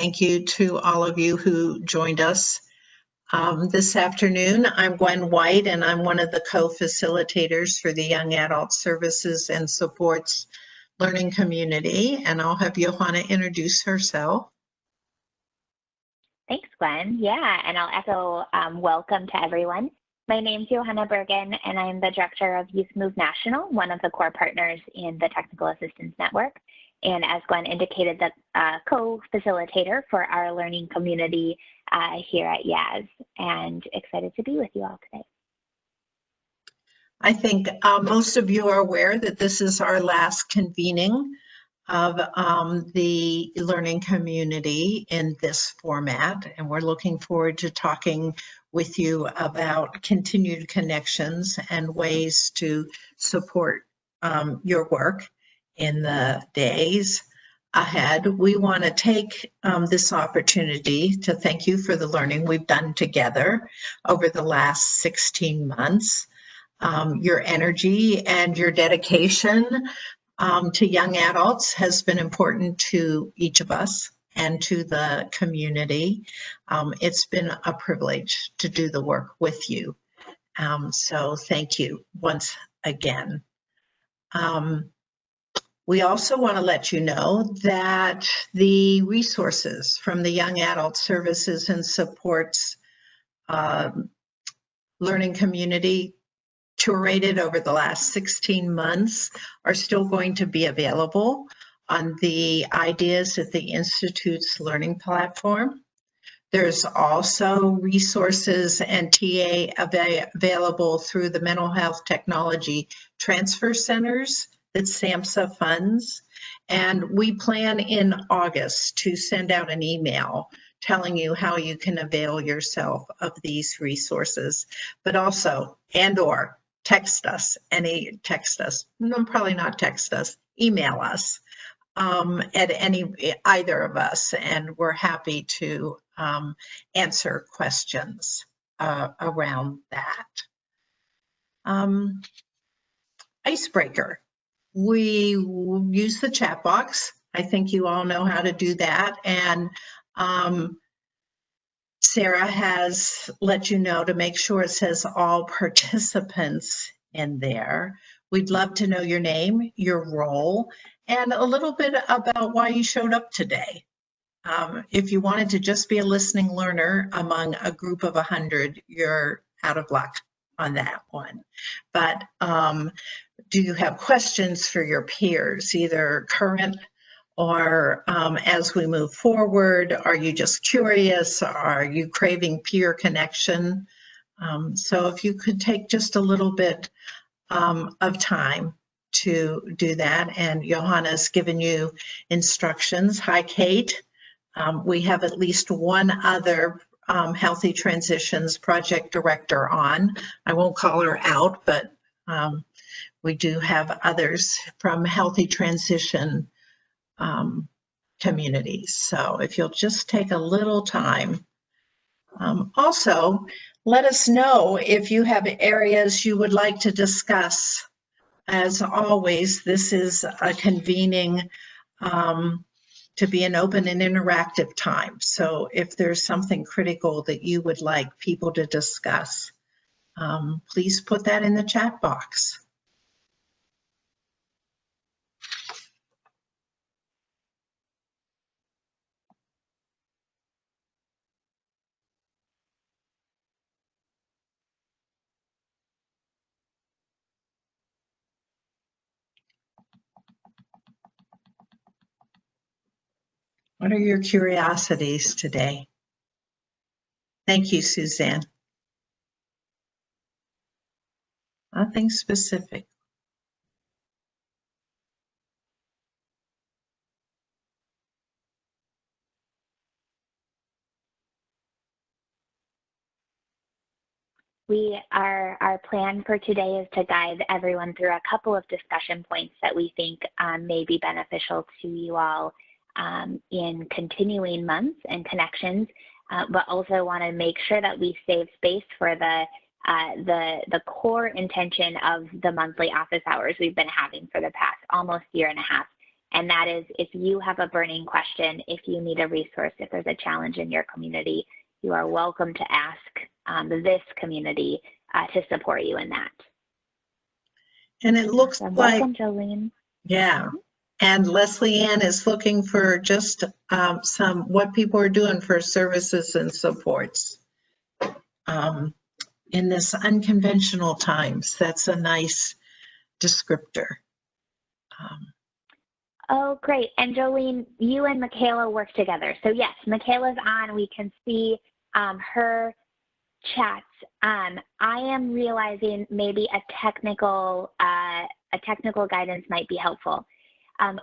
thank you to all of you who joined us this afternoon. I'm Gwen White, and I'm one of the co-facilitators for the Young Adult Services and Supports Learning Community, and I'll have Johanna introduce herself. Thanks, Gwen. Yeah, and I'll echo welcome to everyone. My name's Johanna Bergen, and I'm the Director of Youth Move National, one of the core partners in the Technical Assistance Network. And as Gwen indicated, the co-facilitator for our learning community here at YAS, and excited to be with you all today. I think most of you are aware that this is our last convening of the learning community in this format, and we're looking forward to talking with you about continued connections and ways to support your work in the days ahead. We want to take this opportunity to thank you for the learning we've done together over the last 16 months. Your energy and your dedication to young adults has been important to each of us and to the community. It's been a privilege to do the work with you. So thank you once again. We also want to let you know that the resources from the Young Adult Services and Supports Learning Community curated over the last 16 months are still going to be available on the Ideas at the Institute's learning platform. There's also resources and TA available through the Mental Health Technology Transfer Centers that SAMHSA funds. And we plan in August to send out an email telling you how you can avail yourself of these resources, but also, and/or text us, no, probably not text us, email us at either of us, and we're happy to answer questions around that. Icebreaker. We use the chat box. I think you all know how to do that. And Sarah has let you know to make sure it says all participants in there. We'd love to know your name, your role, and a little bit about why you showed up today. If you wanted to just be a listening learner among a group of 100, you're out of luck on that one. But do you have questions for your peers, either current or as we move forward? Are you just curious? Are you craving peer connection? So if you could take just a little bit of time to do that, and Johanna's given you instructions. Hi, Kate. We have at least one other Healthy Transitions project director on. I won't call her out, but we do have others from Healthy Transition communities. So if you'll just take a little time. Also, let us know if you have areas you would like to discuss. As always, this is a convening to be an open and interactive time. So if there's something critical that you would like people to discuss, please put that in the chat box. What are your curiosities today? Thank you, Suzanne. Nothing specific. Our plan for today is to guide everyone through a couple of discussion points that we think may be beneficial to you all in continuing months and connections, but also want to make sure that we save space for the core intention of the monthly office hours we've been having for the past almost year and a half, And that is, if you have a burning question, if you need a resource, if there's a challenge in your community, you are welcome to ask this community to support you in that. And it looks Awesome. like, Welcome, Jolene. yeah. And Leslie Ann is looking for just what people are doing for services and supports in this unconventional times. That's a nice descriptor. Oh, great. And Jolene, you and Michaela work together. So yes, Michaela's on. We can see her chats. I am realizing maybe a technical guidance might be helpful.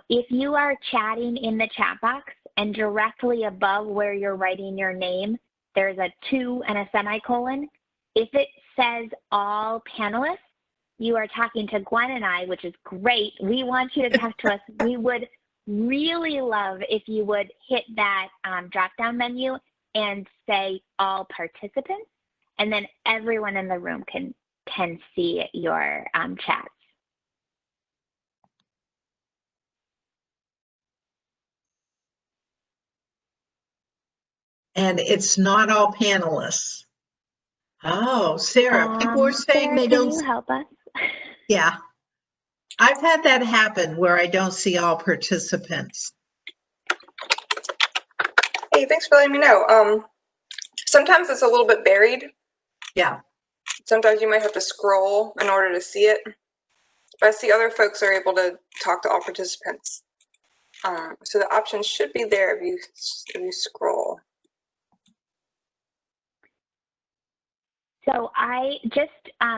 If you are chatting in the chat box and directly above where you're writing your name, there's a 2 and a semicolon. If it says all panelists, you are talking to Gwen and I, which is great. We want you to talk to us. We would really love if you would hit that drop-down menu and say all participants, and then everyone in the room can see your chats. And it's not all panelists. Oh, Sarah, people are saying Sarah, they can don't. you help us? Yeah. I've had that happen where I don't see all participants. Hey, thanks for letting me know. Sometimes it's a little bit buried. Yeah. Sometimes you might have to scroll in order to see it. But I see other folks are able to talk to all participants. So the option should be there if you scroll. So I just,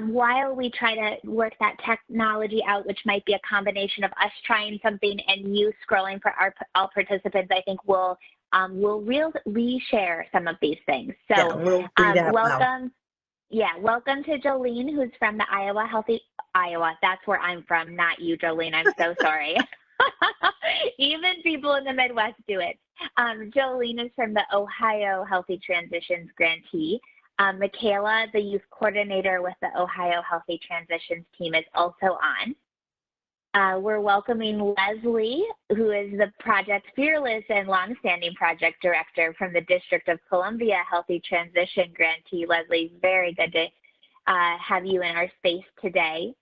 while we try to work that technology out, which might be a combination of us trying something and you scrolling for all participants, I think we'll reshare some of these things. So yeah, we'll welcome. Yeah, welcome to Jolene, who's from the Iowa. That's where I'm from, not you, Jolene. I'm so sorry. Even people in the Midwest do it. Jolene is from the Ohio Healthy Transitions grantee. Michaela, the youth coordinator with the Ohio Healthy Transitions team, is also on. We're welcoming Leslie, who is the Project Fearless and longstanding project director from the District of Columbia Healthy Transition grantee. Leslie, very good to have you in our space today.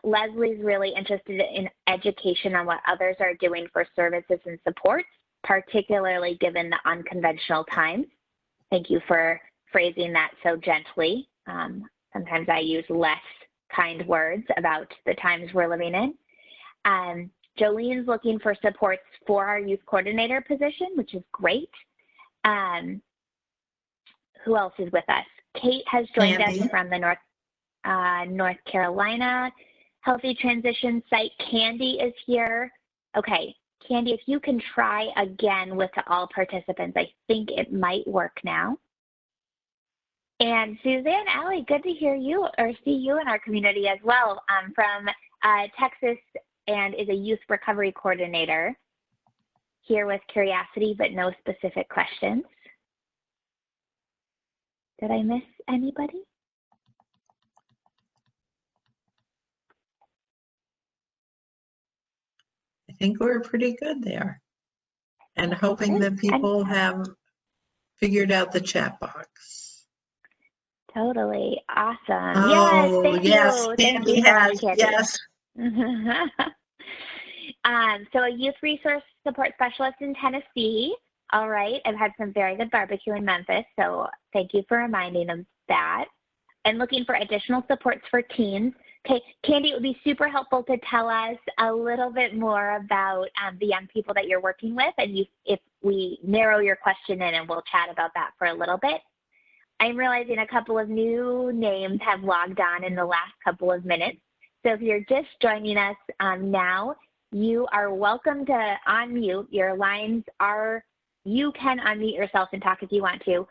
Leslie's really interested in education on what others are doing for services and supports, particularly given the unconventional times. Thank you for phrasing that so gently. Sometimes I use less kind words about the times we're living in. Jolene's looking for supports for our youth coordinator position, which is great. Who else is with us? Kate has joined us from the North Carolina Healthy Transition site. Candy is here. Okay, Candy, if you can try again with all participants, I think it might work now. And Suzanne Alley, good to hear you or see you in our community as well. From Texas and is a youth recovery coordinator here with curiosity, but no specific questions. Did I miss anybody? I think we're pretty good there. And hoping that people have figured out the chat box. Totally. Awesome. Oh, yes, thank you. Yes, Candy. yes. So a youth resource support specialist in Tennessee. All right. I've had some very good barbecue in Memphis, so thank you for reminding of that. And looking for additional supports for teens. Okay, Candy, it would be super helpful to tell us a little bit more about the young people that you're working with, and if we narrow your question in, and we'll chat about that for a little bit. I'm realizing a couple of new names have logged on in the last couple of minutes. So if you're just joining us now, you are welcome to unmute. Your lines are, you can unmute yourself and talk if you want to.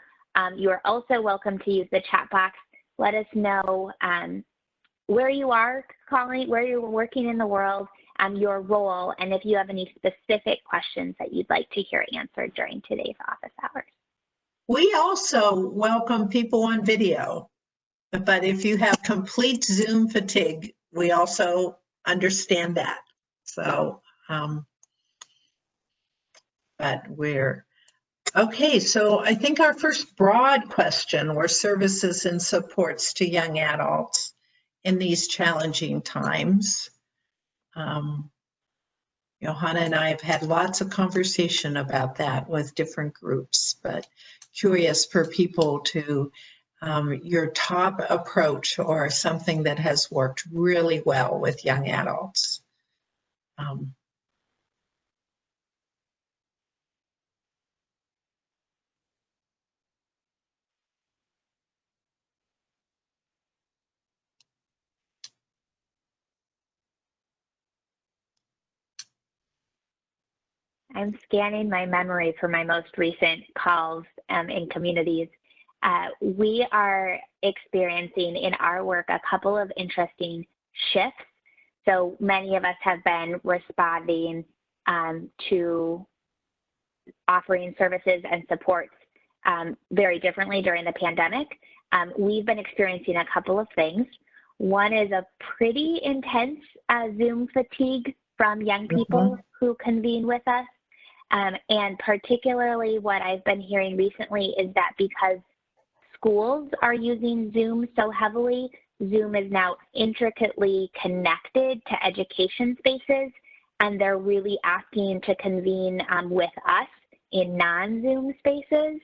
You are also welcome to use the chat box. Let us know where you are calling, where you're working in the world, your role, and if you have any specific questions that you'd like to hear answered during today's office hours. We also welcome people on video, but if you have complete Zoom fatigue, we also understand that. So but we're okay. So I think our first broad question were services and supports to young adults in these challenging times. Johanna and I have had lots of conversation about that with different groups, but curious for people to your top approach or something that has worked really well with young adults. I'm scanning my memory for my most recent calls in communities. We are experiencing in our work a couple of interesting shifts. So many of us have been responding to offering services and supports very differently during the pandemic. We've been experiencing a couple of things. One is a pretty intense Zoom fatigue from young people who convene with us. And particularly what I've been hearing recently is that because schools are using Zoom so heavily, Zoom is now intricately connected to education spaces, and they're really asking to convene with us in non-Zoom spaces,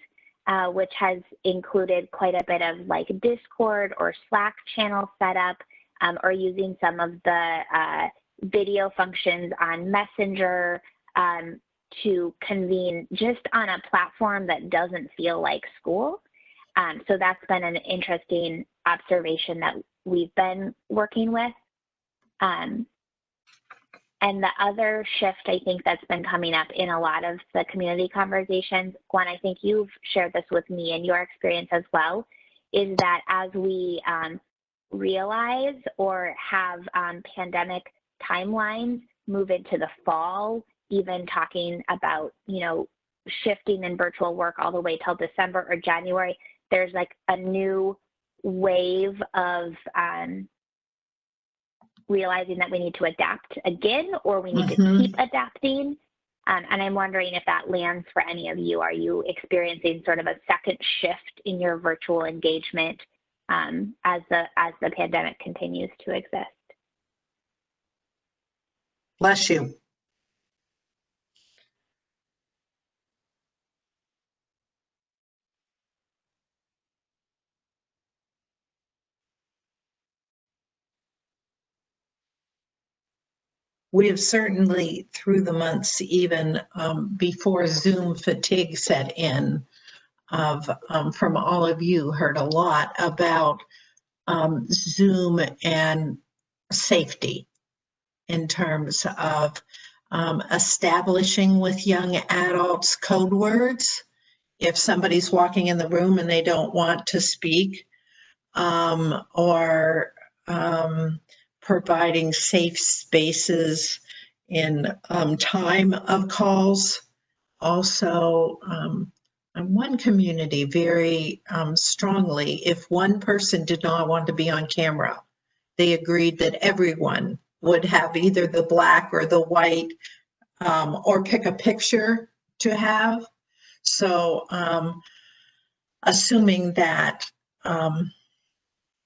which has included quite a bit of like Discord or Slack channel setup, or using some of the video functions on Messenger to convene just on a platform that doesn't feel like school. So that's been an interesting observation that we've been working with. And the other shift I think that's been coming up in a lot of the community conversations, Gwen, I think you've shared this with me and your experience as well, is that as we realize or have pandemic timelines move into the fall, even talking about, you know, shifting in virtual work all the way till December or January, there's like a new wave of realizing that we need to adapt again, or we need to keep adapting. And I'm wondering if that lands for any of you. Are you experiencing sort of a second shift in your virtual engagement as the pandemic continues to exist? Bless you. We have certainly, through the months, even before Zoom fatigue set in, from all of you, heard a lot about Zoom and safety in terms of establishing with young adults code words. If somebody's walking in the room and they don't want to speak, or providing safe spaces in time of calls. Also, one community very strongly, if one person did not want to be on camera, they agreed that everyone would have either the black or the white, or pick a picture to have. So assuming that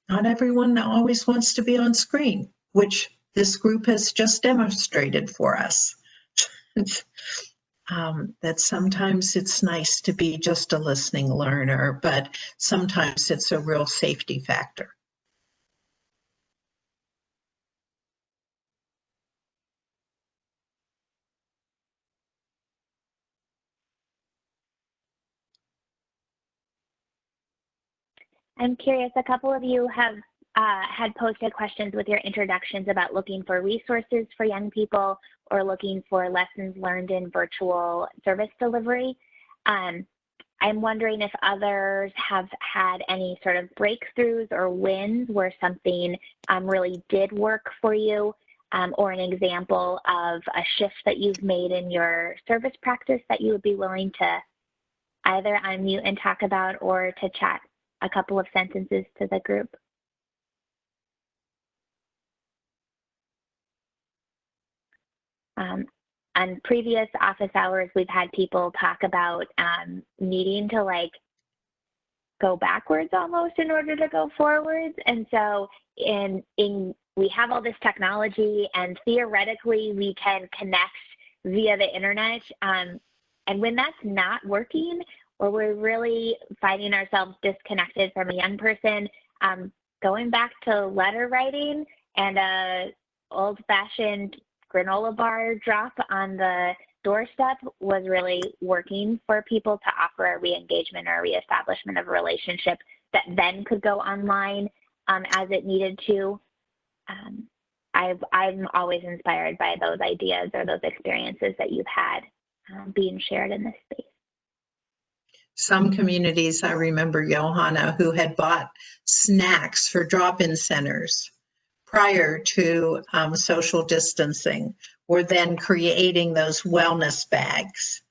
not everyone always wants to be on screen, which this group has just demonstrated for us. That sometimes it's nice to be just a listening learner, but sometimes it's a real safety factor. I'm curious, a couple of you have had posted questions with your introductions about looking for resources for young people or looking for lessons learned in virtual service delivery. I'm wondering if others have had any sort of breakthroughs or wins where something really did work for you, or an example of a shift that you've made in your service practice that you would be willing to either unmute and talk about or to chat a couple of sentences to the group. on previous office hours, we've had people talk about needing to like go backwards almost in order to go forwards. And so we have all this technology, and theoretically we can connect via the internet. And when that's not working, or we're really finding ourselves disconnected from a young person, going back to letter writing and a old-fashioned granola bar drop on the doorstep was really working for people to offer a re-engagement or a re-establishment of a relationship that then could go online as it needed to. I'm always inspired by those ideas or those experiences that you've had being shared in this space. Some communities, I remember Johanna, who had bought snacks for drop-in centers prior to social distancing, were then creating those wellness bags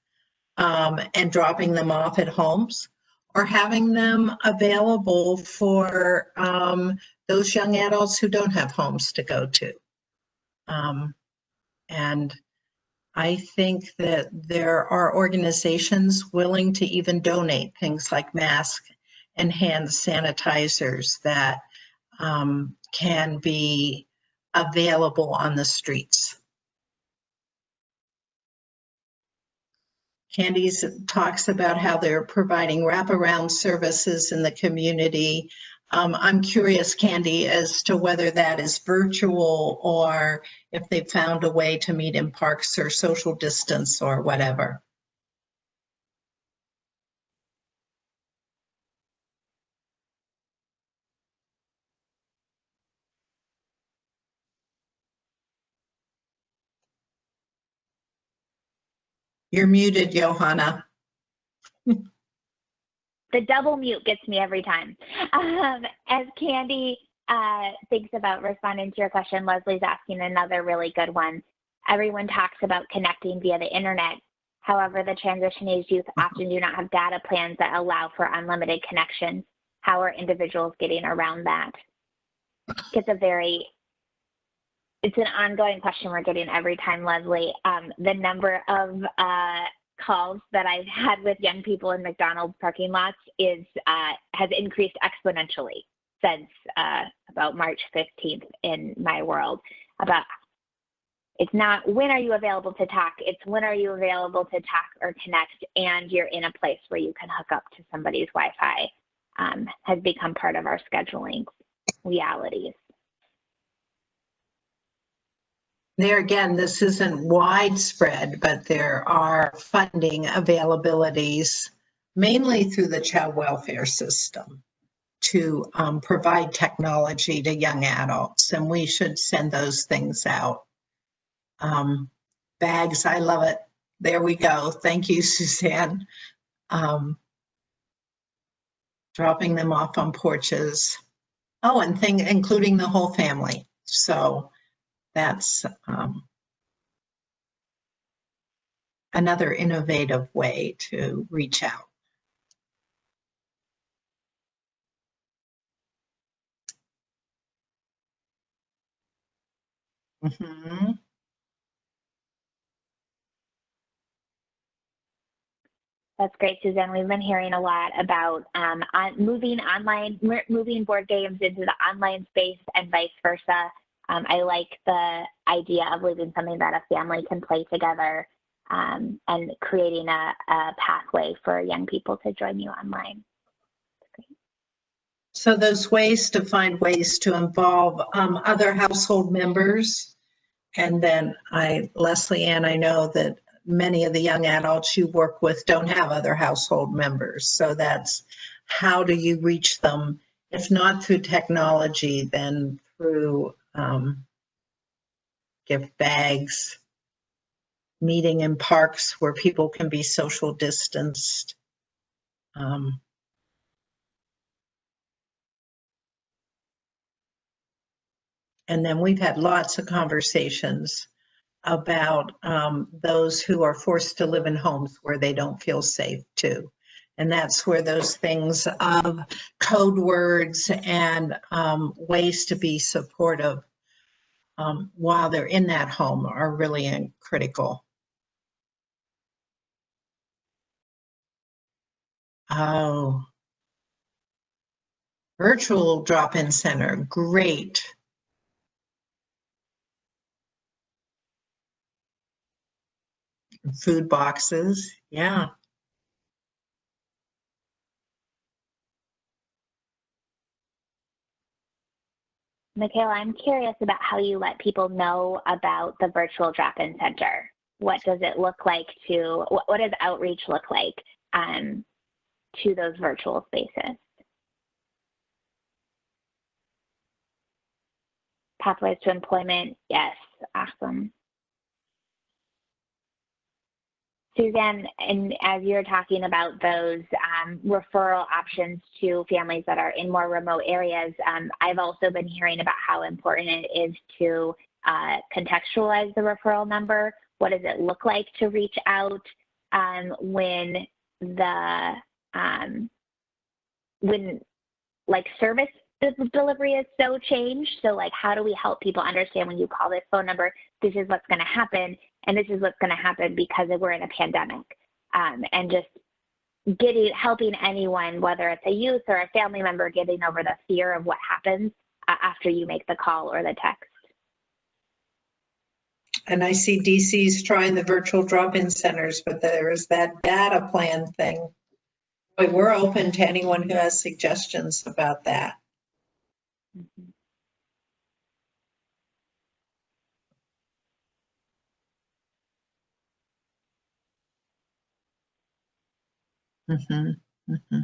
and dropping them off at homes, or having them available for those young adults who don't have homes to go to. And I think that there are organizations willing to even donate things like masks and hand sanitizers that can be available on the streets. Candice talks about how they're providing wraparound services in the community. I'm curious, Candy, as to whether that is virtual or if they've found a way to meet in parks or social distance or whatever. You're muted, Johanna. The double mute gets me every time. As Candy thinks about responding to your question, Leslie's asking another really good one. Everyone talks about connecting via the internet. However, the transition age youth often do not have data plans that allow for unlimited connections. How are individuals getting around that? It's an ongoing question we're getting every time, Leslie. The number of calls that I've had with young people in McDonald's parking lots has increased exponentially since about March 15th in my world. It's not when are you available to talk, it's when are you available to talk or connect, and you're in a place where you can hook up to somebody's Wi-Fi has become part of our scheduling realities. There again, this isn't widespread, but there are funding availabilities, mainly through the child welfare system, to provide technology to young adults, and we should send those things out. Bags, I love it. There we go. Thank you, Suzanne. Dropping them off on porches. Oh, and including the whole family. So that's another innovative way to reach out. Mm-hmm. That's great, Suzanne. We've been hearing a lot about moving board games into the online space and vice versa. I like the idea of leaving something that a family can play together and creating a pathway for young people to join you online. So those ways to find ways to involve other household members. And then Leslie Ann, I know that many of the young adults you work with don't have other household members. So that's how do you reach them? If not through technology, then through gift bags, meeting in parks where people can be social distanced. And then we've had lots of conversations about those who are forced to live in homes where they don't feel safe too. And that's where those things of code words and ways to be supportive while they're in that home are really critical. Oh, virtual drop-in center, great. Food boxes, yeah. Michaela, I'm curious about how you let people know about the virtual drop-in center. What does it look like to, what does outreach look like to those virtual spaces? Pathways to employment, yes, awesome. Suzanne, and as you're talking about those referral options to families that are in more remote areas, I've also been hearing about how important it is to contextualize the referral number. What does it look like to reach out when the service delivery is so changed? So like, how do we help people understand when you call this phone number, this is what's going to happen, and this is what's going to happen because we're in a pandemic, and just helping anyone, whether it's a youth or a family member, getting over the fear of what happens after you make the call or the text. And I see DC's trying the virtual drop-in centers, but there is that data plan thing. But we're open to anyone who has suggestions about that. Mm-hmm. Mm-hmm. Mm-hmm.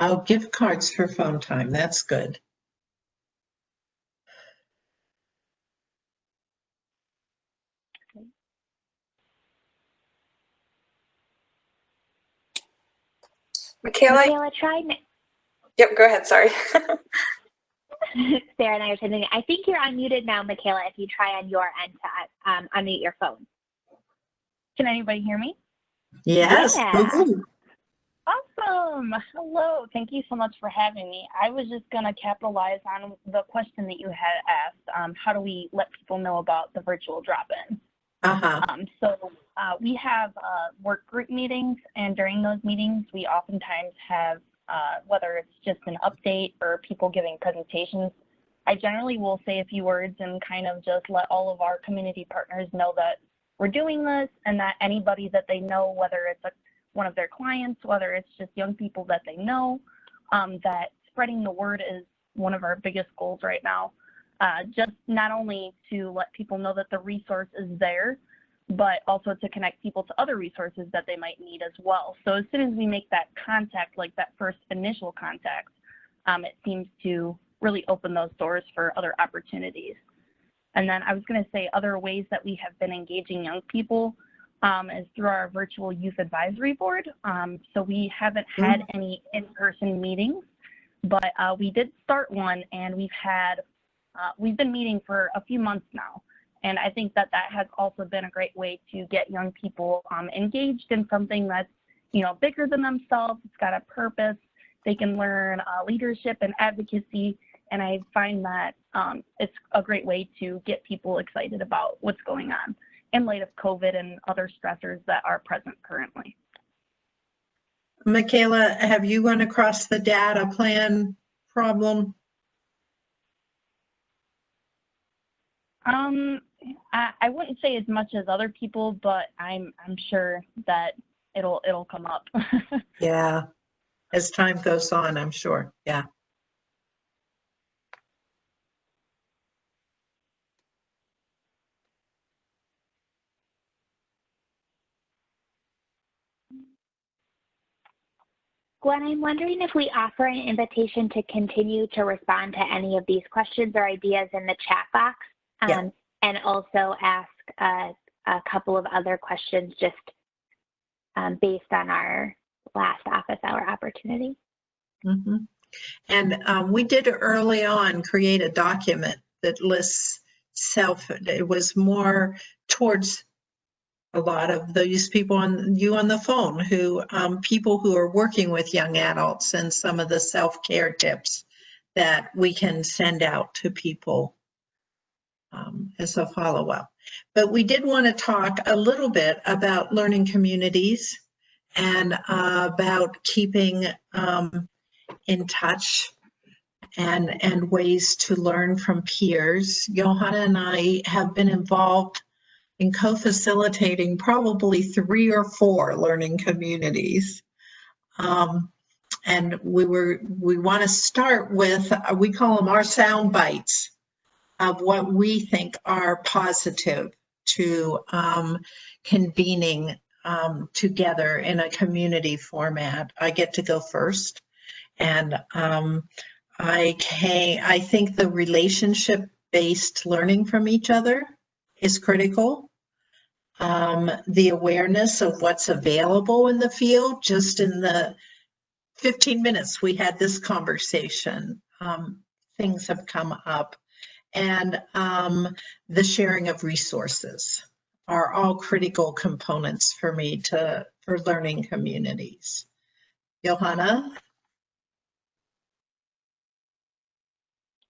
Oh, gift cards for phone time. That's good. Michaela, try. Yep, go ahead, sorry. Sarah and I are sending it. I think you're unmuted now, Michaela, if you try on your end to unmute your phone. Can anybody hear me? Yes. Yeah. Awesome. Hello. Thank you so much for having me. I was just going to capitalize on the question that you had asked. How do we let people know about the virtual drop-in? So we have work group meetings, and during those meetings, we oftentimes have, whether it's just an update or people giving presentations, I generally will say a few words and kind of just let all of our community partners know that we're doing this, and that anybody that they know, whether it's one of their clients, whether it's just young people that they know, that spreading the word is one of our biggest goals right now. Just not only to let people know that the resource is there, but also to connect people to other resources that they might need as well. So as soon as we make that contact, like that first initial contact, it seems to really open those doors for other opportunities. And then I was going to say other ways that we have been engaging young people is through our virtual youth advisory board. So we haven't had any in-person meetings, but we did start one, and we've been meeting for a few months now. And I think that that has also been a great way to get young people engaged in something that's, bigger than themselves. It's got a purpose. They can learn leadership and advocacy. And I find that it's a great way to get people excited about what's going on in light of COVID and other stressors that are present currently. Michaela, have you run across the data plan problem? I wouldn't say as much as other people, but I'm sure that it'll come up. Yeah, as time goes on, I'm sure. Yeah. Gwen, I'm wondering if we offer an invitation to continue to respond to any of these questions or ideas in the chat box, and also ask a couple of other questions just based on our last office hour opportunity. And we did early on create a document that lists it was more towards a lot of those people on the phone who, people who are working with young adults, and some of the self-care tips that we can send out to people as a follow-up. But we did want to talk a little bit about learning communities and about keeping in touch and ways to learn from peers. Johanna and I have been involved in co-facilitating probably 3 or 4 learning communities. And we want to start with, we call them our sound bites of what we think are positive to convening together in a community format. I get to go first. And I think the relationship-based learning from each other is critical. The awareness of what's available in the field. Just in the 15 minutes we had this conversation, things have come up. And the sharing of resources are all critical components for me for learning communities. Johanna?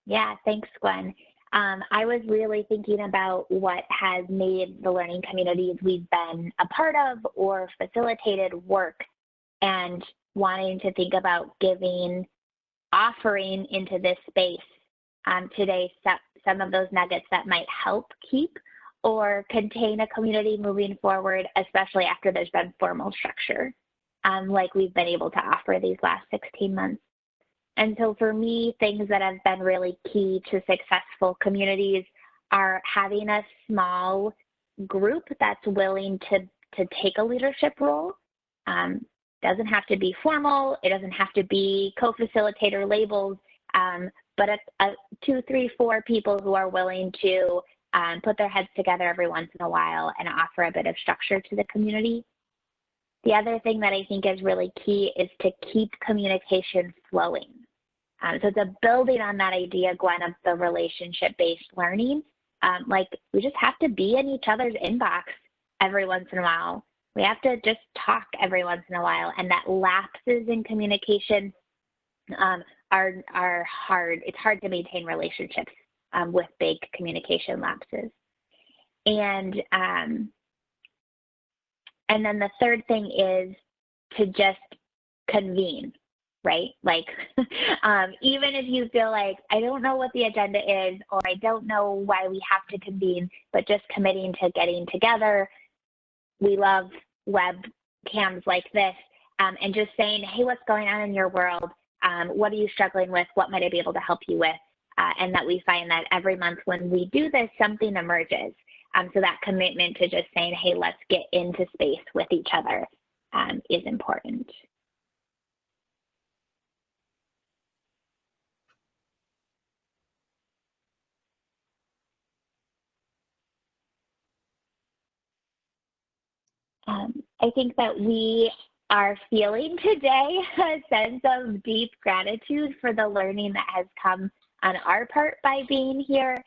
Yeah, thanks, Gwen. I was really thinking about what has made the learning communities we've been a part of or facilitated work, and wanting to think about offering into this space today some of those nuggets that might help keep or contain a community moving forward, especially after there's been formal structure, like we've been able to offer these last 16 months. And so for me, things that have been really key to successful communities are having a small group that's willing to take a leadership role. Doesn't have to be formal, it doesn't have to be co-facilitator labels, but 2, 3, 4 people who are willing to put their heads together every once in a while and offer a bit of structure to the community. The other thing that I think is really key is to keep communication flowing. So it's building on that idea, Gwen, of the relationship-based learning. Like, we just have to be in each other's inbox every once in a while. We have to just talk every once in a while, and that lapses in communication are hard. It's hard to maintain relationships with big communication lapses. And then the third thing is to just convene, right? Like, even if you feel like, I don't know what the agenda is, or I don't know why we have to convene, but just committing to getting together. We love webcams like this, and just saying, hey, what's going on in your world? What are you struggling with? What might I be able to help you with? And that we find that every month when we do this, something emerges. So that commitment to just saying, hey, let's get into space with each other is important. I think that we are feeling today a sense of deep gratitude for the learning that has come on our part by being here,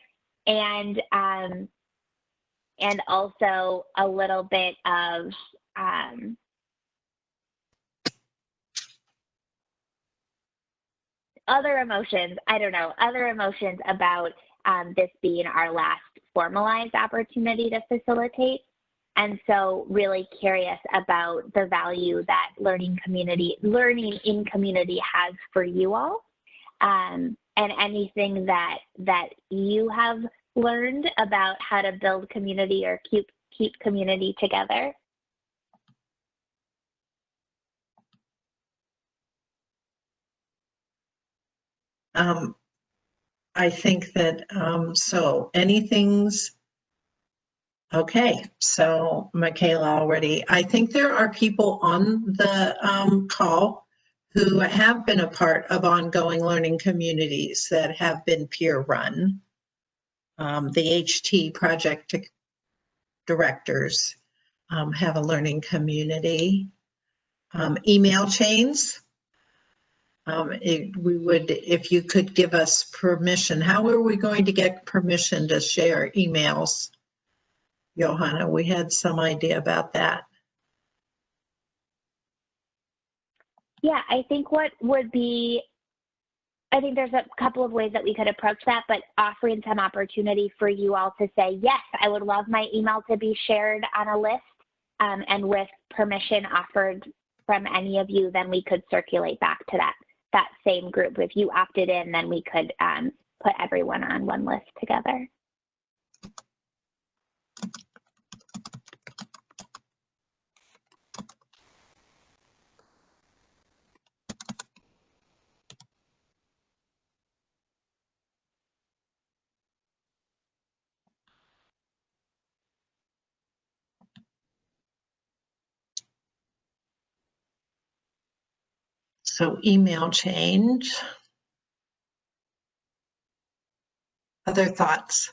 and also a little bit of other emotions. I don't know, other emotions about this being our last formalized opportunity to facilitate. And so really curious about the value that learning in community has for you all, and anything that you have learned about how to build community or keep community together. I think that, so anything's, okay, so Michaela already, I think there are people on the call who have been a part of ongoing learning communities that have been peer run. The HT project directors have a learning community. Email chains, we would, if you could give us permission. How are we going to get permission to share emails? Johanna, we had some idea about that. Yeah, I think I think there's a couple of ways that we could approach that, but offering some opportunity for you all to say, yes, I would love my email to be shared on a list, and with permission offered from any of you, then we could circulate back to that same group. If you opted in, then we could put everyone on one list together. So email change. Other thoughts?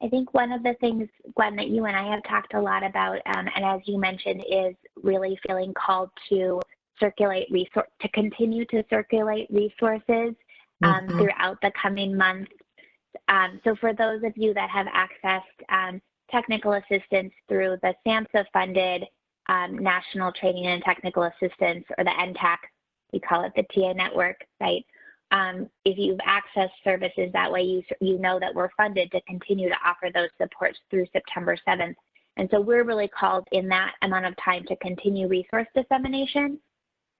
I think one of the things, Gwen, that you and I have talked a lot about, and as you mentioned, is really feeling called to continue to circulate resources throughout the coming months. So for those of you that have accessed technical assistance through the SAMHSA-funded National Training and Technical Assistance, or the NTTAC, we call it the TA network, right? If you've accessed services that way, you know that we're funded to continue to offer those supports through September 7th. And so we're really called in that amount of time to continue resource dissemination.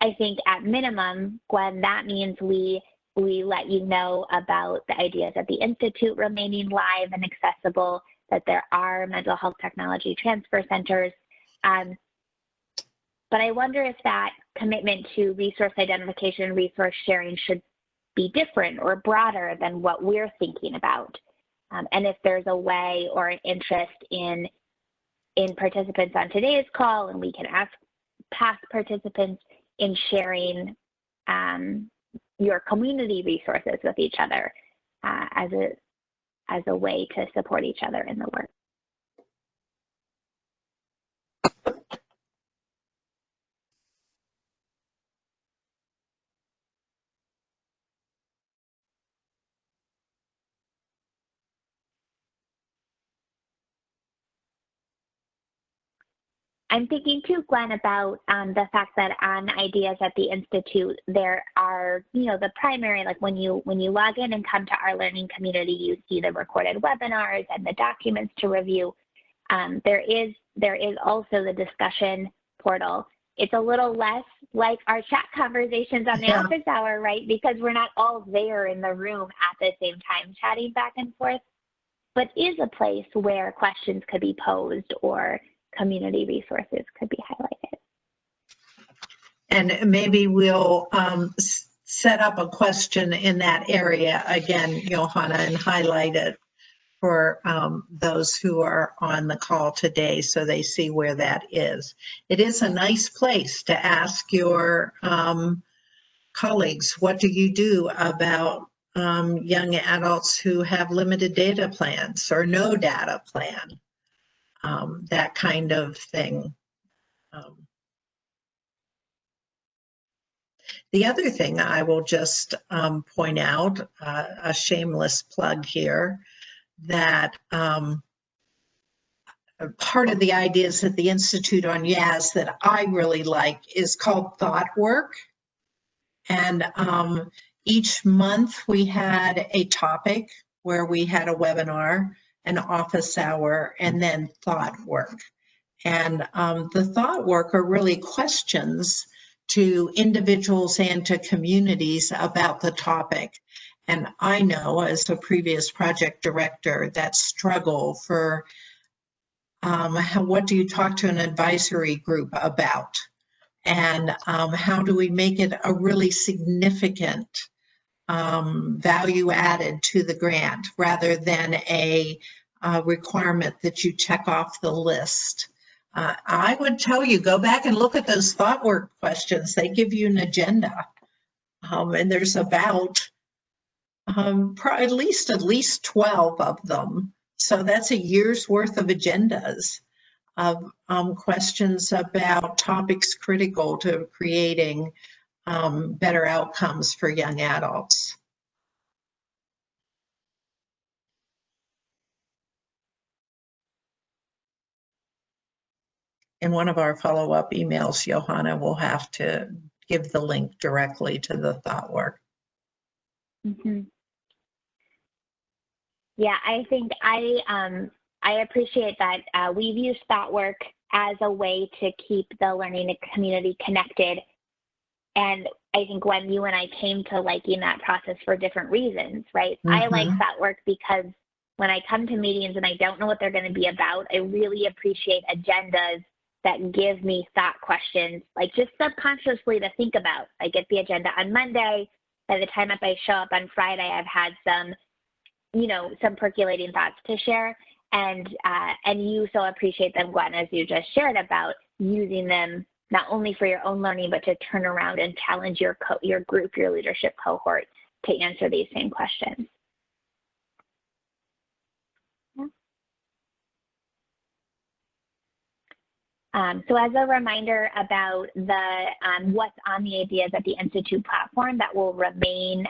I think at minimum, Gwen, that means we let you know about the ideas at the Institute remaining live and accessible, that there are mental health technology transfer centers. But I wonder if that commitment to resource identification and resource sharing should be different or broader than what we're thinking about. And if there's a way or an interest in participants on today's call, and we can ask past participants in sharing your community resources with each other as a way to support each other in the work. I'm thinking too, Gwen, about the fact that on Ideas at the Institute, there are, the primary, like when you log in and come to our learning community, you see the recorded webinars and the documents to review. There is also the discussion portal. It's a little less like our chat conversations on the office hour, right? Because we're not all there in the room at the same time chatting back and forth, but is a place where questions could be posed or community resources could be highlighted. And maybe we'll set up a question in that area again, Johanna, and highlight it for those who are on the call today so they see where that is. It is a nice place to ask your colleagues, what do you do about young adults who have limited data plans or no data plan? That kind of thing. The other thing I will just point out, a shameless plug here, that part of the Ideas at the Institute on YAS that I really like is called Thought Work. And each month we had a topic where we had a webinar, an office hour, and then thought work. And the thought work are really questions to individuals and to communities about the topic. And I know as a previous project director that struggle for what do you talk to an advisory group about? And how do we make it a really significant value added to the grant rather than a requirement that you check off the list. I would tell you, go back and look at those thought work questions. They give you an agenda And there's about at least 12 of them. So that's a year's worth of agendas of questions about topics critical to creating better outcomes for young adults. In one of our follow-up emails, Johanna will have to give the link directly to the thought work. Mm-hmm. Yeah, I think I appreciate that. We've used thought work as a way to keep the learning community connected. And I think when you and I came to liking that process for different reasons, right? Mm-hmm. I like thought work because when I come to meetings and I don't know what they're going to be about, I really appreciate agendas that give me thought questions, like just subconsciously to think about. I get the agenda on Monday. By the time I show up on Friday, I've had some, some percolating thoughts to share. And you so appreciate them, Gwen, as you just shared about using them not only for your own learning, but to turn around and challenge your group, your leadership cohort to answer these same questions. So as a reminder about the what's on the Ideas at the Institute platform that will remain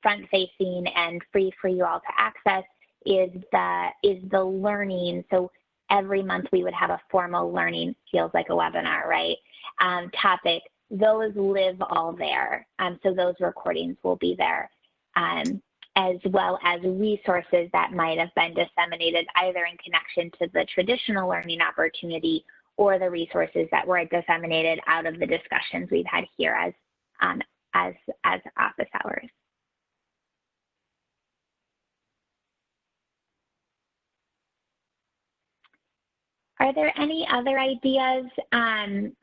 front-facing and free for you all to access is the learning. So every month we would have a formal learning, feels like a webinar, right? Topic. Those live all there. So those recordings will be there, as well as resources that might have been disseminated either in connection to the traditional learning opportunity or the resources that were disseminated out of the discussions we've had here as office hours. Are there any other ideas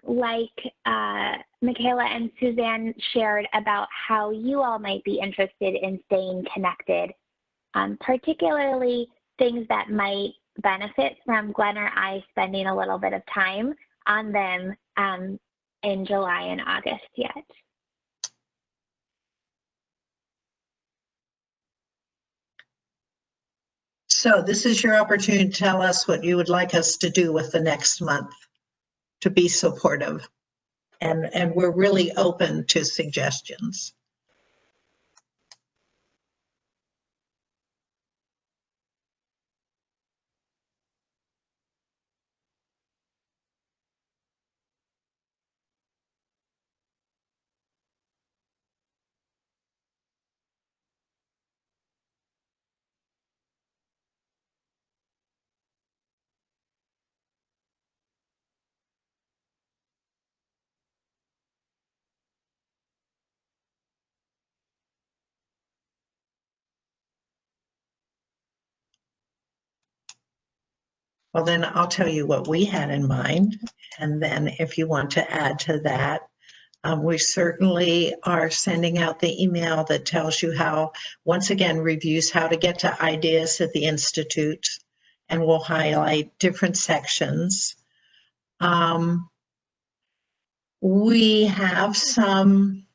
like Michaela and Suzanne shared about how you all might be interested in staying connected, particularly things that might benefit from Gwen or I spending a little bit of time on them in July and August yet? So this is your opportunity to tell us what you would like us to do with the next month to be supportive. And we're really open to suggestions. Well, then I'll tell you what we had in mind. And then if you want to add to that, we certainly are sending out the email that tells you how, once again, reviews how to get to Ideas at the Institute, and we'll highlight different sections. We have some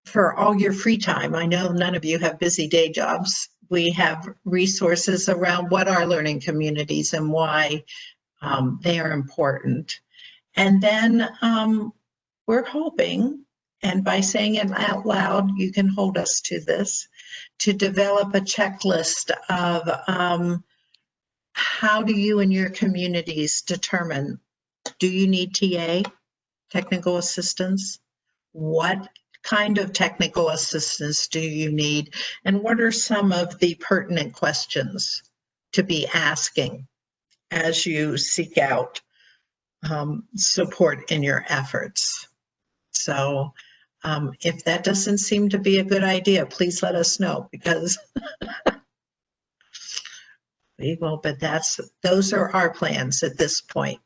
for all your free time. I know none of you have busy day jobs. We have resources around what are learning communities and why they are important. And then we're hoping, and by saying it out loud, you can hold us to this, to develop a checklist of how do you and your communities determine, do you need TA, technical assistance? What kind of technical assistance do you need? And what are some of the pertinent questions to be asking as you seek out support in your efforts? So if that doesn't seem to be a good idea, please let us know, because we will, but those are our plans at this point.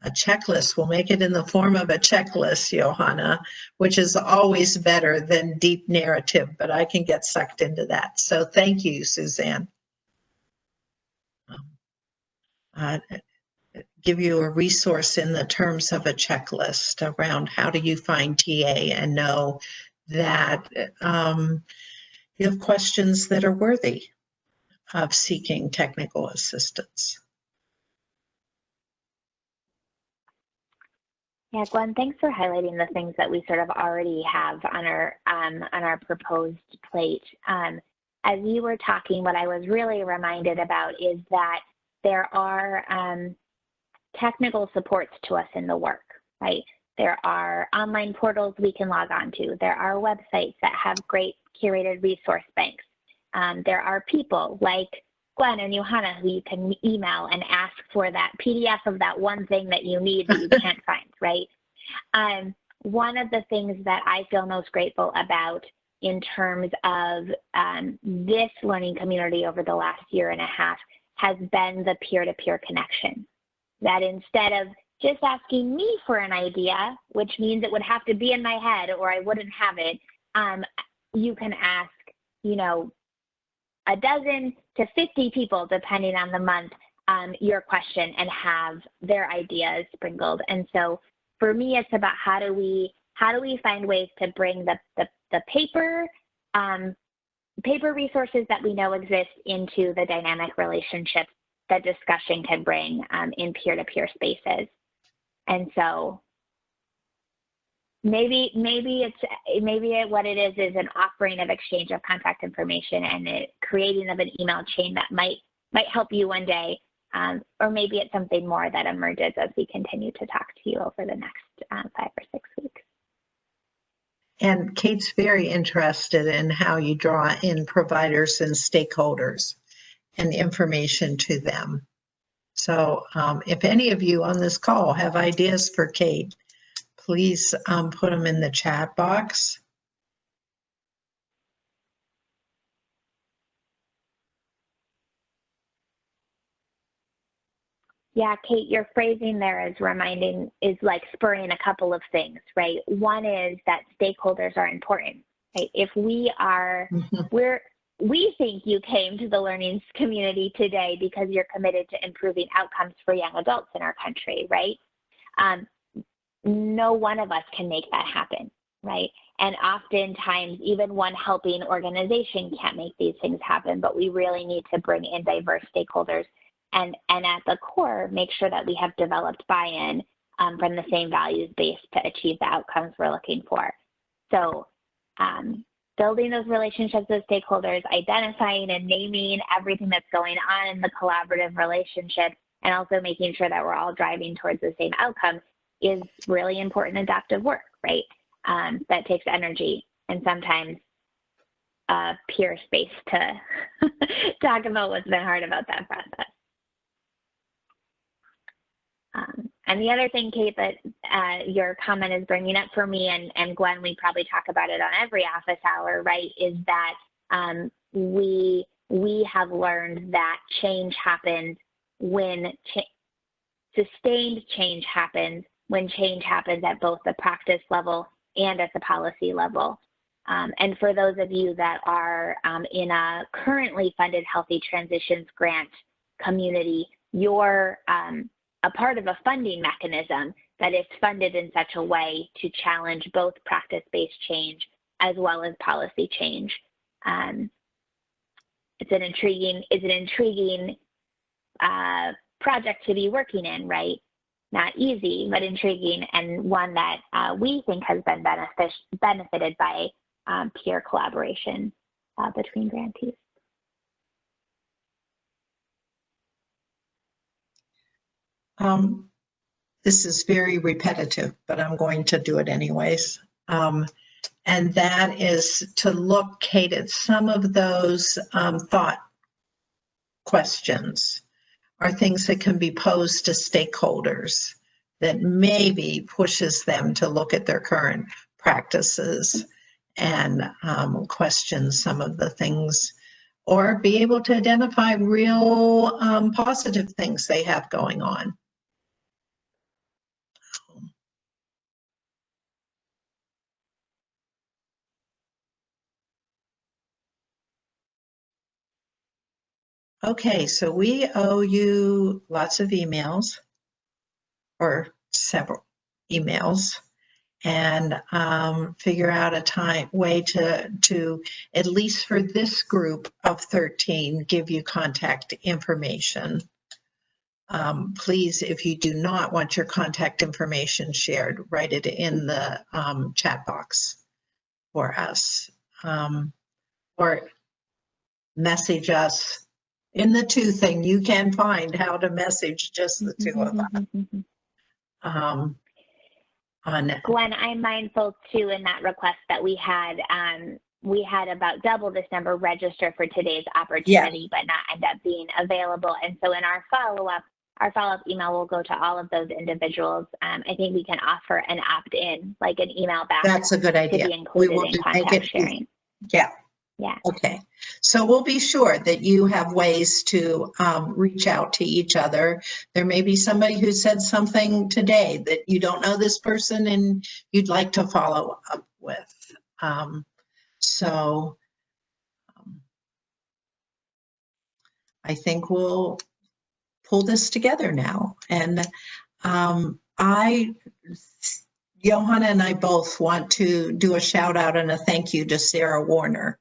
A checklist, we'll make it in the form of a checklist, Johanna, which is always better than deep narrative, but I can get sucked into that. So thank you, Suzanne. Give you a resource in the terms of a checklist around how do you find TA and know that you have questions that are worthy of seeking technical assistance. Yeah, Gwen, thanks for highlighting the things that we sort of already have on our proposed plate. As you were talking, what I was really reminded about is that there are technical supports to us in the work, right? There are online portals we can log on to. There are websites that have great curated resource banks. There are people like Gwen and Johanna who you can email and ask for that PDF of that one thing that you need that you can't find, right? One of the things that I feel most grateful about in terms of this learning community over the last year and a half has been the peer-to-peer connection. That instead of just asking me for an idea, which means it would have to be in my head or I wouldn't have it, you can ask, you know, a dozen to 50 people, depending on the month, your question and have their ideas sprinkled. And so for me, it's about how do we find ways to bring the paper resources that we know exist into the dynamic relationships that discussion can bring in peer-to-peer spaces. And so maybe what it is an offering of exchange of contact information and creating of an email chain that might help you one day, or maybe it's something more that emerges as we continue to talk to you over the next 5 or 6 weeks. And Kate's very interested in how you draw in providers and stakeholders and information to them. So if any of you on this call have ideas for Kate, please put them in the chat box. Yeah, Kate, your phrasing there is like spurring a couple of things, right? One is that stakeholders are important, right? If we are, we think you came to the learning community today because you're committed to improving outcomes for young adults in our country, right? No one of us can make that happen, right? And oftentimes, even one helping organization can't make these things happen, but we really need to bring in diverse stakeholders and at the core, make sure that we have developed buy-in from the same values base to achieve the outcomes we're looking for. So building those relationships with stakeholders, identifying and naming everything that's going on in the collaborative relationship, and also making sure that we're all driving towards the same outcome is really important adaptive work, right? That takes energy and sometimes peer space to talk about what's been hard about that process. And the other thing, Kate, that your comment is bringing up for me, and Gwen, we probably talk about it on every office hour, right, is that we have learned that change happens when sustained change happens when change happens at both the practice level and at the policy level. And for those of you that are in a currently funded Healthy Transitions grant community, you're a part of a funding mechanism that is funded in such a way to challenge both practice-based change as well as policy change. It's an intriguing project to be working in, right? Not easy, but intriguing, and one that we think has been benefited by peer collaboration between grantees. This is very repetitive, but I'm going to do it anyways. And that is to look, Kate, at some of those thought questions or things that can be posed to stakeholders that maybe pushes them to look at their current practices and question some of the things, or be able to identify real positive things they have going on. Okay, so we owe you lots of emails, or several emails, and figure out a way to, at least for this group of 13, give you contact information. Please, if you do not want your contact information shared, write it in the chat box for us, or message us in the two thing. You can find how to message just the two of us. Gwen, I'm mindful too in that request that we had about double this number register for today's opportunity, but not end up being available. And so in our follow-up email will go to all of those individuals. I think we can offer an opt-in, like an email back. That's a good idea. To be included in contact sharing. Yeah. Yeah. Okay. So we'll be sure that you have ways to reach out to each other. There may be somebody who said something today that you don't know this person and you'd like to follow up with. So I think we'll pull this together now. And Johanna and I both want to do a shout out and a thank you to Sarah Warner,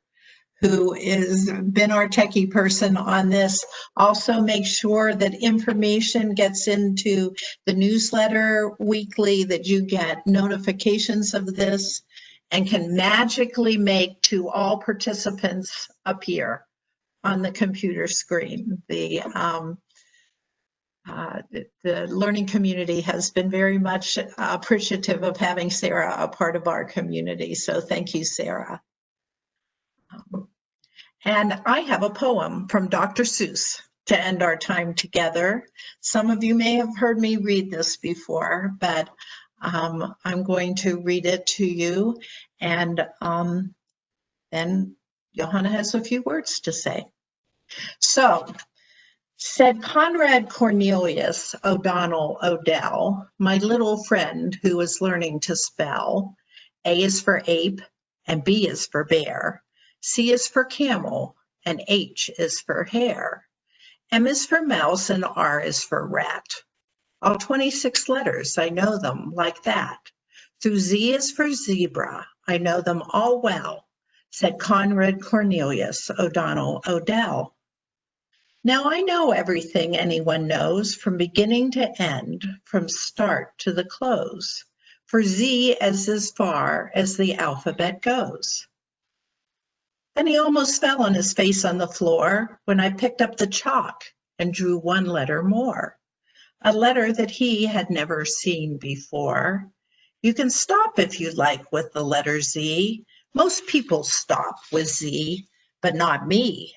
who has been our techie person on this. Also make sure that information gets into the newsletter weekly, that you get notifications of this and can magically make to all participants appear on the computer screen. The learning community has been very much appreciative of having Sarah a part of our community. So thank you, Sarah. And I have a poem from Dr. Seuss to end our time together. Some of you may have heard me read this before, but I'm going to read it to you. And then Johanna has a few words to say. So, said Conrad Cornelius O'Donnell Odell, my little friend who was learning to spell, A is for ape and B is for bear. C is for camel, and H is for hare. M is for mouse, and R is for rat. All 26 letters, I know them like that. Through Z is for zebra, I know them all well, said Conrad Cornelius O'Donnell Odell. Now I know everything anyone knows from beginning to end, from start to the close, for Z is as far as the alphabet goes. Then he almost fell on his face on the floor when I picked up the chalk and drew one letter more, a letter that he had never seen before. You can stop if you like with the letter Z. Most people stop with Z, but not me.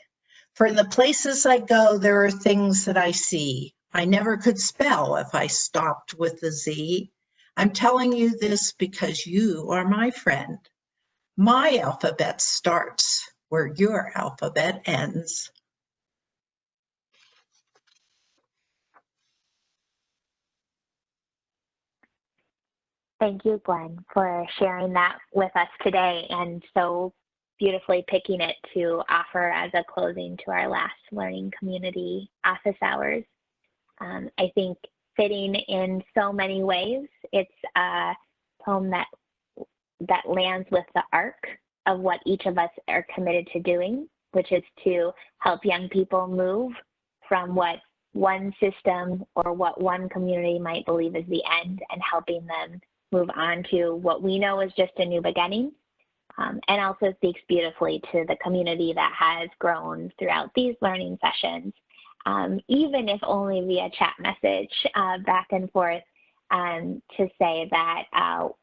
For in the places I go, there are things that I see. I never could spell if I stopped with the Z. I'm telling you this because you are my friend. My alphabet starts where your alphabet ends. Thank you, Gwen, for sharing that with us today and so beautifully picking it to offer as a closing to our last learning community office hours. I think fitting in so many ways. It's a poem that lands with the arc of what each of us are committed to doing, which is to help young people move from what one system or what one community might believe is the end and helping them move on to what we know is just a new beginning. And also speaks beautifully to the community that has grown throughout these learning sessions, even if only via chat message back and forth, to say that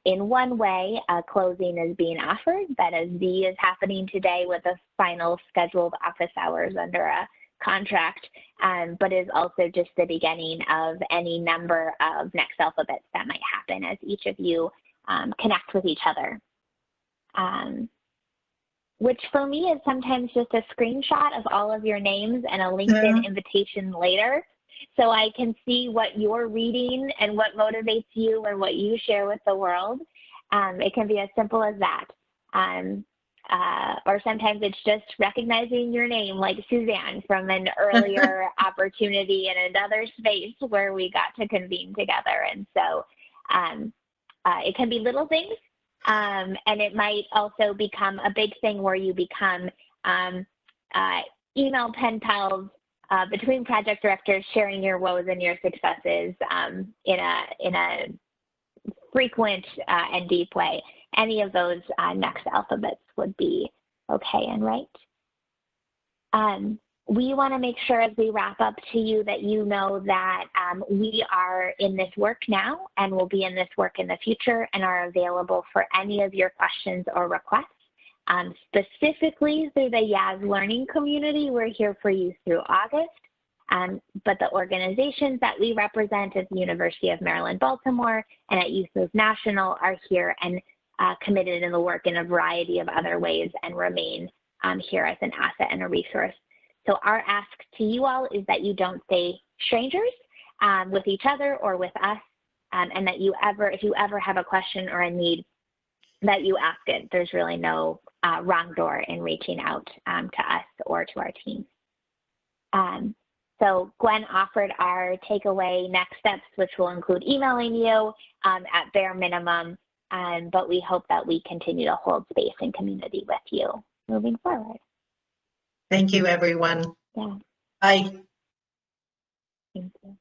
in one way, a closing is being offered, that a Z is happening today with a final scheduled office hours under a contract, but is also just the beginning of any number of next alphabets that might happen as each of you connect with each other. Which for me is sometimes just a screenshot of all of your names and a LinkedIn invitation later. So I can see what you're reading and what motivates you and what you share with the world. It can be as simple as that. Or sometimes it's just recognizing your name, like Suzanne from an earlier opportunity in another space where we got to convene together. And so it can be little things, and it might also become a big thing where you become email pen pals between project directors, sharing your woes and your successes in a frequent and deep way. Any of those next alphabets would be okay and right. We want to make sure as we wrap up to you that you know that we are in this work now and will be in this work in the future and are available for any of your questions or requests. Specifically through the Yaz Learning community, we're here for you through August. But the organizations that we represent at the University of Maryland, Baltimore and at Youth Move National are here and committed in the work in a variety of other ways and remain here as an asset and a resource. So our ask to you all is that you don't stay strangers with each other or with us, and that if you ever have a question or a need, that you ask it. There's really no wrong door in reaching out to us or to our team. So Gwen offered our takeaway next steps, which will include emailing you at bare minimum, but we hope that we continue to hold space and community with you moving forward. Thank you, everyone. Yeah. Bye. Thank you.